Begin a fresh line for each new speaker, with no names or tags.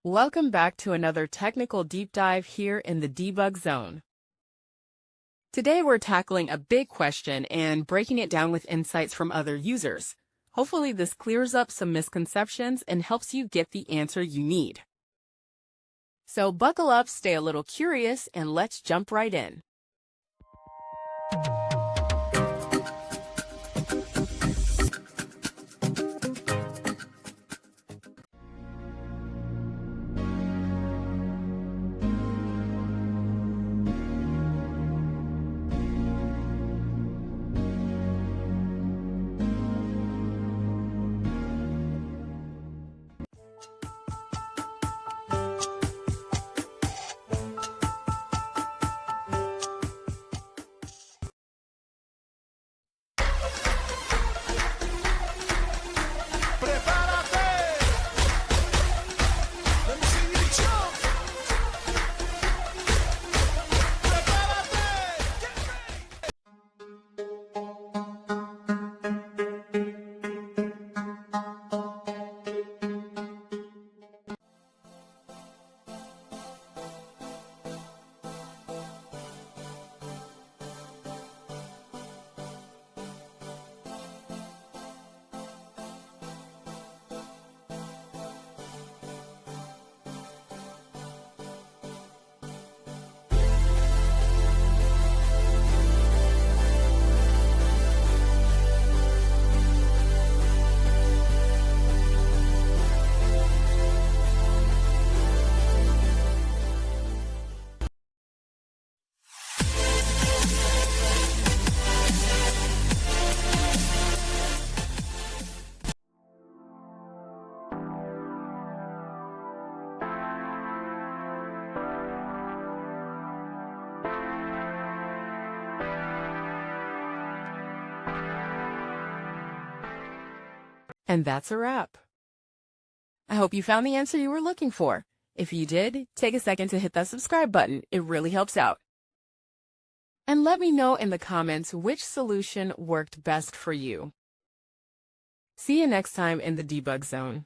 Welcome back to another technical deep dive here in the debug zone. Today we're tackling a big question and breaking it down with insights from other users. Hopefully this clears up some misconceptions and helps you get the answer you need. So buckle up, stay a little curious, and let's jump right in. And that's a wrap. I hope you found the answer you were looking for. If you did, take a second to hit that subscribe button. It really helps out. And let me know in the comments which solution worked best for you. See you next time in the debug zone.